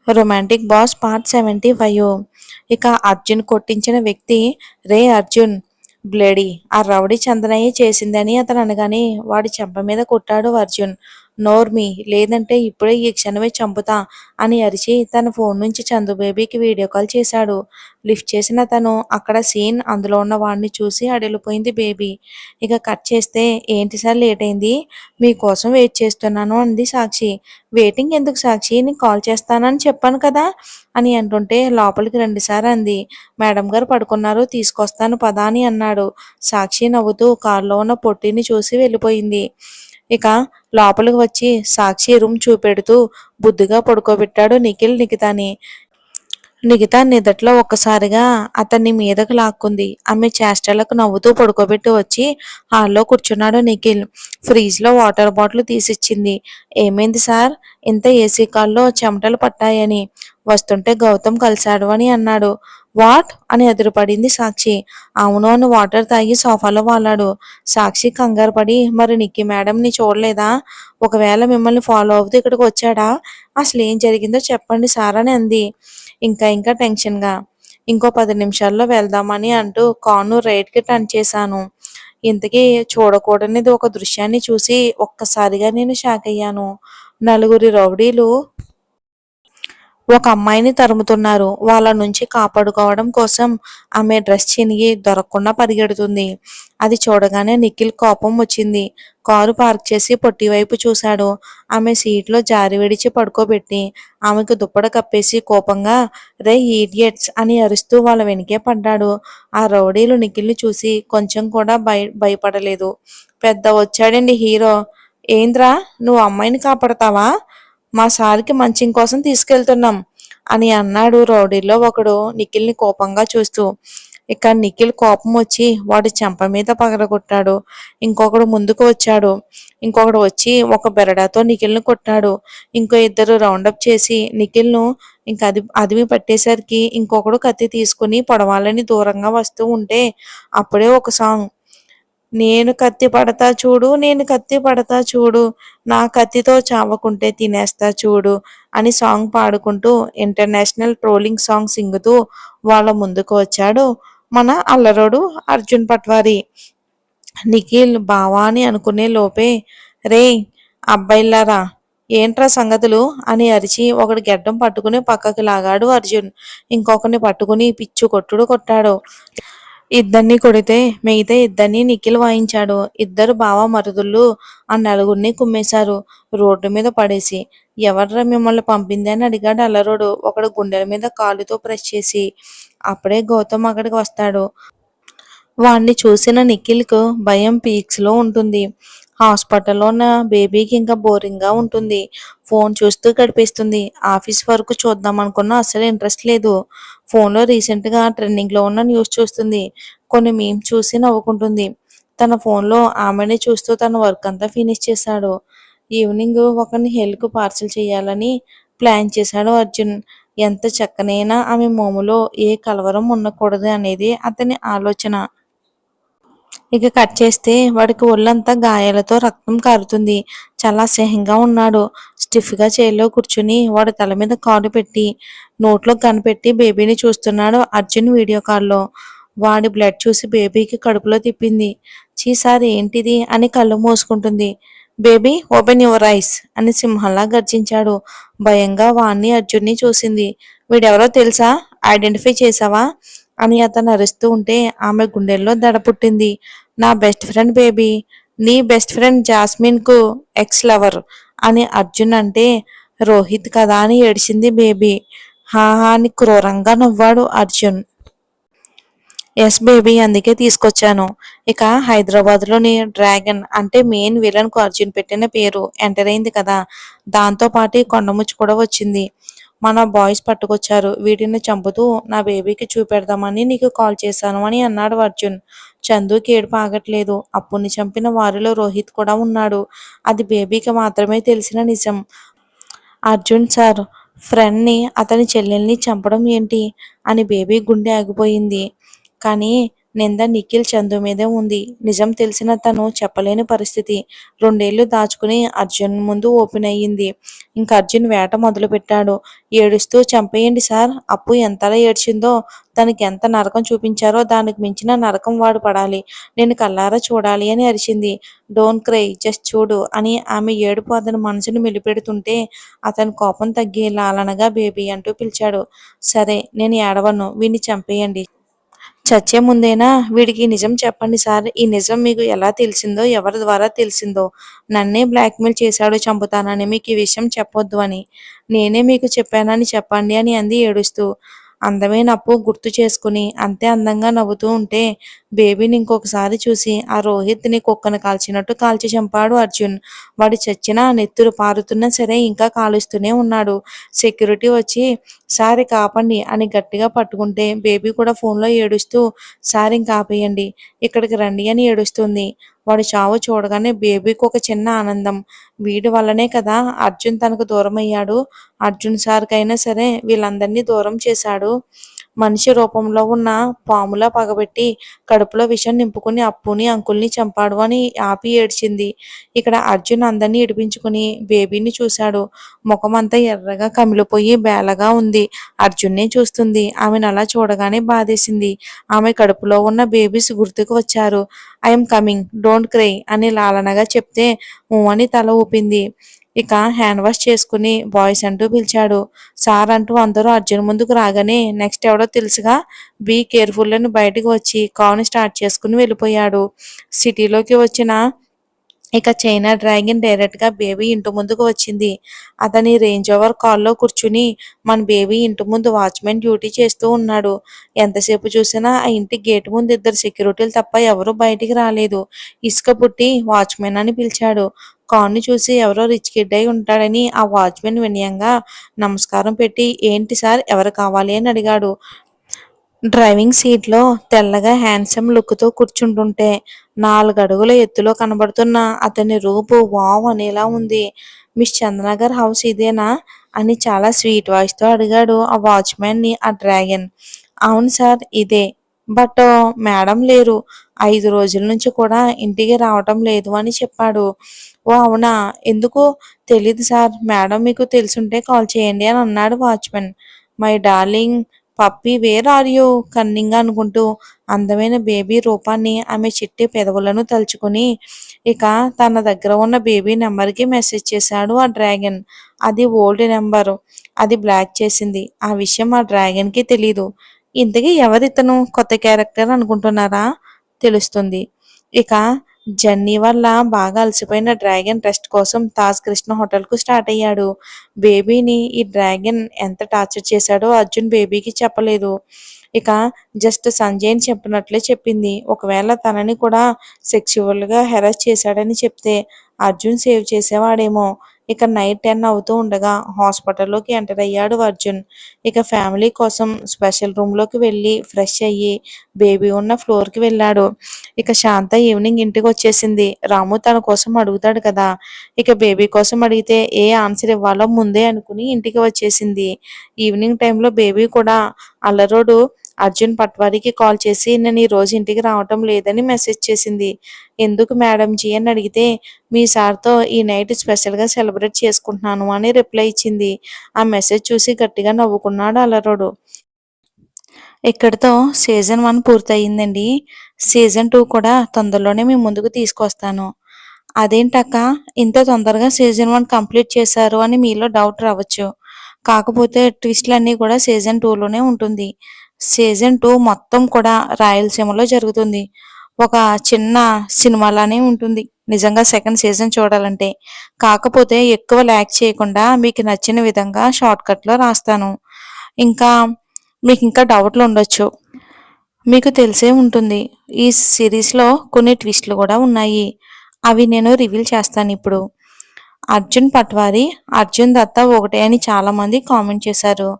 Romantic boss part 75. ఇక అర్జున్ కొట్టించిన వ్యక్తి, రే అర్జున్ బ్లేడీ ఆ రౌడీ చందనయ్య చేసిందని అతను అనగానే వాడి చెంప మీద కొట్టాడు అర్జున్. నోర్మి లేదంటే ఇప్పుడే ఈ క్షణమే చంపుతా అని అరిచి తన ఫోన్ నుంచి చందు బేబీకి వీడియో కాల్ చేశాడు. లిఫ్ట్ చేసిన తను అక్కడ సీన్ అందులో ఉన్న వాడిని చూసి అడిలిపోయింది బేబీ. ఇక కట్ చేస్తే, ఏంటి సార్ లేట్ అయింది, మీకోసం వెయిట్ చేస్తున్నాను అంది సాక్షి. వెయిటింగ్ ఎందుకు సాక్షి, నేను కాల్ చేస్తానని చెప్పాను కదా అని అంటుంటే, లోపలికి రండి సార్ అంది. మేడం గారు పడుకున్నారు, తీసుకొస్తాను పదా అని అన్నాడు. సాక్షి నవ్వుతూ కారులో ఉన్న పొట్టిని చూసి వెళ్ళిపోయింది. ఇక లోపలికి వచ్చి సాక్షి రూమ్ చూపెడుతూ బుద్ధిగా పడుకోబెట్టాడు నిఖిల్ నిఖితాని. నిఖిత నిదట్లో ఒక్కసారిగా అతన్ని మీదకు లాక్కుంది. ఆమె చేష్టలకు నవ్వుతూ పడుకోబెట్టి వచ్చి హాల్లో కూర్చున్నాడు నిఖిల్. ఫ్రిడ్జ్ లో వాటర్ బాటిల్ తీసిచ్చింది. ఏమైంది సార్, ఇంత ఏసీ కాల్లో చెమటలు పట్టాయని. వస్తుంటే గౌతమ్ కలిశాడు అని అన్నాడు. వాట్ అని ఎదురుపడింది సాక్షి. అవును అని వాటర్ తాగి సోఫాలో వాలాడు. సాక్షి కంగారు పడి, మరి నిక్కి మేడంని చూడలేదా, ఒకవేళ మిమ్మల్ని ఫాలో అవుతూ ఇక్కడికి వచ్చాడా, అసలు ఏం జరిగిందో చెప్పండి సార్ అని అంది. ఇంకా టెన్షన్‌గా. ఇంకో 10 నిమిషాల్లో వెళ్దామని అంటూ కార్‌ను రైట్‌కి టర్న్ చేశాను. ఇంతకీ చూడకూడనిది ఒక దృశ్యాన్ని చూసి ఒక్కసారిగా నేను షాకయ్యాను. నలుగురు రౌడీలు ఒక అమ్మాయిని తరుముతున్నారు. వాళ్ళ నుంచి కాపాడుకోవడం కోసం ఆమె డ్రెస్ చినిగి దొరకకుండా పరిగెడుతుంది. అది చూడగానే నిఖిల్ కోపం వచ్చింది. కారు పార్క్ చేసి పొట్టి వైపు చూశాడు. ఆమె సీట్లో జారి విడిచి పడుకోబెట్టి ఆమెకు దుప్పట కప్పేసి కోపంగా రే ఈడియట్స్ అని అరుస్తూ వాళ్ళ వెనుకే పడ్డాడు. ఆ రౌడీలు నిఖిల్ని చూసి కొంచెం కూడా భయపడలేదు. పెద్ద వచ్చాడండి హీరో. ఏంద్రా నువ్వు అమ్మాయిని కాపాడతావా, మా సార్కి మంచిం కోసం తీసుకెళ్తున్నాం అని అన్నాడు రౌడీల్లో ఒకడు నిఖిల్ని కోపంగా చూస్తూ. ఇక నిఖిల్ కోపం వచ్చి వాడి చెంప మీద పగలగొట్టాడు. ఇంకొకడు ముందుకు వచ్చాడు. ఇంకొకడు వచ్చి ఒక బెరడాతో నిఖిల్ని కొట్టాడు. ఇంకో ఇద్దరు రౌండప్ చేసి నిఖిల్ను ఇంకా అదిమి పట్టేసరికి ఇంకొకడు కత్తి తీసుకుని పొడవాలని దూరంగా వస్తూ ఉంటే అప్పుడే ఒక సాంగ్, నేను కత్తి పడతా చూడు, నేను కత్తి పడతా చూడు, నా కత్తితో చావకుంటే తినేస్తా చూడు అని సాంగ్ పాడుకుంటూ ఇంటర్నేషనల్ ట్రోలింగ్ సాంగ్ సింగుతూ వాళ్ళ ముందుకు వచ్చాడు మన అల్లరోడు అర్జున్ పట్వారి. నిఖిల్ బావా అని అనుకునే లోపే, రేయ్ అబ్బాయిల్లారా ఏంట్రా సంగతులు అని అరిచి ఒకటి గెడ్డం పట్టుకుని పక్కకి లాగాడు అర్జున్. ఇంకొకరిని పట్టుకుని పిచ్చు కొట్టుడు కొట్టాడు. ఇద్దరిని కొడితే మిగతా ఇద్దరిని నిఖిల్ వాయించాడు. ఇద్దరు బావ మరుదుళ్ళు ఆ నలుగురిని కుమ్మేశారు రోడ్డు మీద పడేసి. ఎవర్రా మిమ్మల్ని పంపింది అని అడిగాడు అల్లరోడు ఒకడు గుండెల మీద కాలుతో ప్రెస్ చేసి. అప్పుడే గౌతమ్ అక్కడికి వస్తాడు. వాణ్ణి చూసిన నిఖిల్కు భయం పీక్స్లో ఉంటుంది. హాస్పిటల్లో ఉన్న బేబీకి ఇంకా బోరింగ్గా ఉంటుంది. ఫోన్ చూస్తూ గడిపేస్తుంది. ఆఫీస్ వర్క్ చూద్దాం అనుకున్నా అస్సలు ఇంట్రెస్ట్ లేదు. ఫోన్లో రీసెంట్గా ట్రెండింగ్లో ఉన్న న్యూస్ చూస్తుంది. కొన్ని మీమ్ చూసి నవ్వుకుంటుంది. తన ఫోన్లో ఆమెనే చూస్తూ తన వర్క్ అంతా ఫినిష్ చేశాడు. ఈవినింగ్ ఒకరిని హెల్క్ పార్సల్ చేయాలని ప్లాన్ చేశాడు అర్జున్. ఎంత చక్కనైనా ఆమె మోములో ఏ కలవరం ఉండకూడదు అనేది అతని ఆలోచన. ఇక కట్ చేస్తే వాడికి ఒళ్ళంతా గాయాలతో రక్తం కారుతుంది. చాలా అసహ్యంగా ఉన్నాడు. స్టిఫ్గా చైర్లో కూర్చుని వాడి తల మీద కారు పెట్టి నోట్లో కనిపెట్టి బేబీని చూస్తున్నాడు అర్జున్ వీడియో కాల్లో. వాడి బ్లడ్ చూసి బేబీకి కడుపులో తిప్పింది. చీసారి ఏంటిది అని కళ్ళు మూసుకుంటుంది. బేబీ ఓపెన్ యువర్ ఐస్ అని సింహంలా గర్జించాడు. భయంగా వాణ్ణి అర్జున్ని చూసింది. వీడెవరో తెలుసా, ఐడెంటిఫై చేసావా అని అతను అరుస్తూ ఉంటే ఆమె గుండెల్లో దడ పుట్టింది. నా బెస్ట్ ఫ్రెండ్ బేబీ, నీ బెస్ట్ ఫ్రెండ్ జాస్మిన్ కు ఎక్స్ లవర్ అని అర్జున్ అంటే రోహిత్ కదా అని ఏడిచింది బేబీ. హాహా అని క్రూరంగా నవ్వాడు అర్జున్. ఎస్ బేబీ, అందుకే తీసుకొచ్చాను. ఇక హైదరాబాద్లోని డ్రాగన్ అంటే మెయిన్ విలన్ కు అర్జున్ పెట్టిన పేరు ఎంటర్ అయింది కదా, దాంతో పాటు కొండముచ్చు కూడా వచ్చింది. మన బాయ్స్ పట్టుకొచ్చారు. వీటిని చంపుతూ నా బేబీకి చూపెడదామని నీకు కాల్ చేశాను అని అన్నాడు అర్జున్. చందుకి ఏడుపు ఆగట్లేదు. అప్పుని చంపిన వారిలో రోహిత్ కూడా ఉన్నాడు. అది బేబీకి మాత్రమే తెలిసిన నిజం. అర్జున్ సార్, ఫ్రెండ్ని అతని చెల్లెల్ని చంపడం ఏంటి అని బేబీ గుండె ఆగిపోయింది. కానీ నింద నిఖిల్ చందు మీదే ఉంది. నిజం తెలిసిన తను చెప్పలేని పరిస్థితి. 2 ఏళ్లు దాచుకుని అర్జున్ ముందు ఓపెన్ అయ్యింది. ఇంక అర్జున్ వేట మొదలుపెట్టాడు. ఏడుస్తూ చంపేయండి సార్. అప్పు ఎంతలా ఏడ్చిందో, తనకి ఎంత నరకం చూపించారో దానికి మించిన నరకం వాడు పడాలి. నేను కళ్ళారా చూడాలి అని అరిచింది. డోంట్ క్రై, జస్ట్ చూడు అని ఆమె ఏడుపు అతని మనసును మెలిపెడుతుంటే అతని కోపం తగ్గి లాలనగా బేబీ అంటూ పిలిచాడు. సరే, నేను ఏడవను. వీణ్ణి చంపేయండి. చచ్చే ముందేనా వీడికి నిజం చెప్పండి సార్. ఈ నిజం మీకు ఎలా తెలిసిందో, ఎవరి ద్వారా తెలిసిందో? నన్నే బ్లాక్మెయిల్ చేశాడు చంపుతానని, మీకు ఈ విషయం చెప్పొద్దు అని. నేనే మీకు చెప్పానని చెప్పండి అని అంది ఏడుస్తూ. అందమైన అప్పు గుర్తు చేసుకుని అంతే అందంగా నవ్వుతూ ఉంటే బేబీని ఇంకొకసారి చూసి ఆ రోహిత్ని కుక్కను కాల్చినట్టు కాల్చి చంపాడు అర్జున్. వాడు చచ్చినా నెత్తురు పారుతున్నా సరే ఇంకా కాలుస్తూనే ఉన్నాడు. సెక్యూరిటీ వచ్చి సార్ ఇక ఆపండి అని గట్టిగా పట్టుకుంటే బేబీ కూడా ఫోన్లో ఏడుస్తూ సార్ ఇంక ఆపేయండి, ఇక్కడికి రండి అని ఏడుస్తుంది. వాడి చావు చూడగానే బేబీకి ఒక చిన్న ఆనందం. వీడి వల్లనే కదా అర్జున్ తనకు దూరం అయ్యాడు. అర్జున్ సార్కైనా సరే వీళ్ళందరినీ దూరం చేశాడు. మనిషి రూపంలో ఉన్న పాములా పగబెట్టి కడుపులో విషం నింపుకుని అప్పుని అంకుల్ని చంపాడు అని ఆపి ఏడ్చింది. ఇక్కడ అర్జున్ అందరినీ ఇడిపించుకుని బేబీని చూశాడు. ముఖమంతా ఎర్రగా కమిలిపోయి బేలగా ఉంది. అర్జున్నే చూస్తుంది. ఆమెను అలా చూడగానే బాధేసింది. ఆమె కడుపులో ఉన్న బేబీస్ గుర్తుకు వచ్చారు. ఐఎమ్ కమింగ్, డోంట్ క్రై అని లాలనగా చెప్తే ఊ అని తల ఊపింది. ఇక హ్యాండ్ వాష్ చేసుకుని బాయ్స్ అంటూ పిలిచాడు. సార్ అంటూ అందరూ అర్జున్ ముందుకు రాగానే నెక్స్ట్ ఎవడో తెలుసుగా, బీ కేర్ఫుల్ అని బయటకు వచ్చి కారుని స్టార్ట్ చేసుకుని వెళ్ళిపోయాడు. సిటీలోకి వచ్చిన ఇక చైనా డ్రాగన్ డైరెక్ట్గా బేబీ ఇంటి ముందుకు వచ్చింది. అతని రేంజ్ ఓవర్ కాల్లో కూర్చుని మన బేబీ ఇంటి ముందు వాచ్మెన్ డ్యూటీ చేస్తూ ఉన్నాడు. ఎంతసేపు చూసినా ఆ ఇంటి గేట్ ముందు 2 సెక్యూరిటీలు తప్ప ఎవరూ బయటికి రాలేదు. ఇసుక పుట్టి వాచ్మెన్ అని పిలిచాడు. కార్ని చూసి ఎవరో రిచ్ కిడ్ అయి ఉంటాడని ఆ వాచ్మెన్ వినయంగా నమస్కారం పెట్టి ఏంటి సార్, ఎవరు కావాలి అని అడిగాడు. డ్రైవింగ్ సీట్లో తెల్లగా హ్యాండ్సమ్ లుక్తో కూర్చుంటుంటే 4 అడుగుల ఎత్తులో కనబడుతున్న అతని రూపు వావ్ అనేలా ఉంది. మిస్ చంద్రనగర్ హౌస్ ఇదేనా అని చాలా స్వీట్ వాయిస్తో అడిగాడు ఆ వాచ్మెన్ని ఆ డ్రాగన్. అవును సార్, ఇదే. బట్ మేడం లేరు. 5 రోజుల నుంచి కూడా ఇంటికి రావటం లేదు అని చెప్పాడు. ఓ అవునా, ఎందుకు? తెలీదు సార్. మేడం మీకు తెలుసుంటే కాల్ చేయండి అని అన్నాడు watchman. My darling puppy where are you cunning అనుకుంటూ అందమైన బేబీ రూపాన్ని ఆమె చిట్టి పెదవులను తలుచుకుని ఇక తన దగ్గర ఉన్న బేబీ నెంబర్కి మెసేజ్ చేశాడు ఆ డ్రాగన్. అది ఓల్డ్ నెంబరు. అది బ్లాక్ చేసింది. ఆ విషయం ఆ డ్రాగన్కి తెలీదు. ఇంతకీ ఎవరితను? కొత్త క్యారెక్టర్ అనుకుంటున్నారా? తెలుస్తుంది. ఇక జర్నీ వల్ల బాగా అలసిపోయిన డ్రాగన్ రెస్ట్ కోసం తాజ్ కృష్ణ హోటల్కు స్టార్ట్ అయ్యాడు. బేబీని ఈ డ్రాగన్ ఎంత టార్చర్ చేశాడో అర్జున్ బేబీకి చెప్పలేదు. ఇక జస్ట్ సంజయ్ని చెప్పినట్లే చెప్పింది. ఒకవేళ తనని కూడా సెక్సువల్గా హెరాస్ చేశాడని చెప్తే అర్జున్ సేవ్ చేసేవాడేమో. ఇక నైట్ 10 అవుతూ ఉండగా హాస్పిటల్లోకి ఎంటర్ అయ్యాడు అర్జున్. ఇక ఫ్యామిలీ కోసం స్పెషల్ రూమ్లోకి వెళ్ళి ఫ్రెష్ అయ్యి బేబీ ఉన్న ఫ్లోర్కి వెళ్ళాడు. ఇక శాంత ఈవినింగ్ ఇంటికి వచ్చేసింది. రాము తన కోసం అడుగుతాడు కదా, ఇక బేబీ కోసం అడిగితే ఏ ఆన్సర్ ఇవ్వాలో ముందే అనుకుని ఇంటికి వచ్చేసింది. ఈవినింగ్ టైంలో బేబీ కూడా అల్లరోడు అర్జున్ పట్వారీకి కాల్ చేసి నేను ఈ రోజు ఇంటికి రావటం లేదని మెసేజ్ చేసింది. ఎందుకు మేడం జీ అని అడిగితే మీ సార్తో ఈ నైట్ స్పెషల్గా సెలబ్రేట్ చేసుకుంటున్నాను అని రిప్లై ఇచ్చింది. ఆ మెసేజ్ చూసి గట్టిగా నవ్వుకున్నాడు అల్లరోడు. ఇక్కడితో సీజన్ 1 పూర్తయిందండి. సీజన్ 2 కూడా తొందరలోనే మీ ముందుకు తీసుకొస్తాను. అదేంటక్క ఇంత తొందరగా సీజన్ 1 కంప్లీట్ చేశారు అని మీలో డౌట్ రావచ్చు. కాకపోతే ట్విస్ట్లన్నీ కూడా సీజన్ 2లోనే ఉంటుంది. సీజన్ 2 మొత్తం కూడా రాయలసీమలో జరుగుతుంది. ఒక చిన్న సినిమాలానే ఉంటుంది నిజంగా సెకండ్ సీజన్ చూడాలంటే. కాకపోతే ఎక్కువ ల్యాగ్ చేయకుండా మీకు నచ్చిన విధంగా షార్ట్కట్లో రాస్తాను. ఇంకా మీకు ఇంకా డౌట్లు ఉండొచ్చు. మీకు తెలిసే ఉంటుంది ఈ సిరీస్లో కొన్ని ట్విస్ట్లు కూడా ఉన్నాయి. అవి నేను రివీల్ చేస్తాను ఇప్పుడు. అర్జున్ పట్వారీ, అర్జున్ దత్తా ఒకటే అని చాలామంది కామెంట్ చేశారు.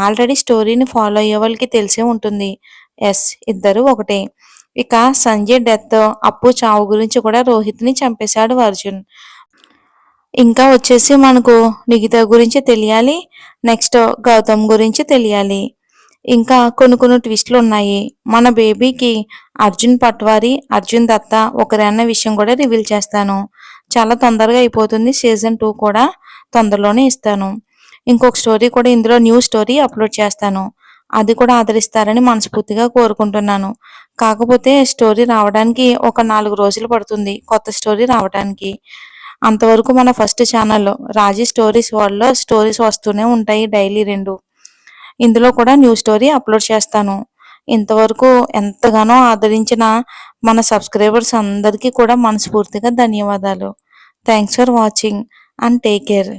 ఆల్రెడీ స్టోరీని ఫాలో అయ్యే వాళ్ళకి తెలిసే ఉంటుంది. ఎస్, ఇద్దరు ఒకటే. ఇక సంజయ్ డెత్, అప్పు చావు గురించి కూడా రోహిత్ని చంపేశాడు అర్జున్. ఇంకా వచ్చేసి మనకు నిఖిత గురించి తెలియాలి. నెక్స్ట్ గౌతమ్ గురించి తెలియాలి. ఇంకా కొన్ని ట్విస్టులు ఉన్నాయి. మన బేబీకి అర్జున్ పట్వారి, అర్జున్ దత్త ఒకరే అన్న విషయం కూడా రివీల్ చేస్తాను. చాలా తొందరగా అయిపోతుంది. సీజన్ 2 కూడా తొందరలోనే ఇస్తాను. ఇంకొక స్టోరీ కూడా ఇందులో న్యూ స్టోరీ అప్లోడ్ చేస్తాను. అది కూడా ఆదరిస్తారని మనస్ఫూర్తిగా కోరుకుంటున్నాను. కాకపోతే స్టోరీ రావడానికి ఒక 4 రోజులు పడుతుంది. కొత్త స్టోరీ రావడానికి. అంతవరకు మన ఫస్ట్ ఛానల్ రాజీ స్టోరీస్ వరల్డ్‌లో స్టోరీస్ వస్తూనే ఉంటాయి డైలీ 2. ఇందులో కూడా న్యూ స్టోరీ అప్లోడ్ చేస్తాను. ఇంతవరకు ఎంతగానో ఆదరించిన మన సబ్స్క్రైబర్స్ అందరికీ కూడా మనస్ఫూర్తిగా ధన్యవాదాలు. Thanks for watching and take care.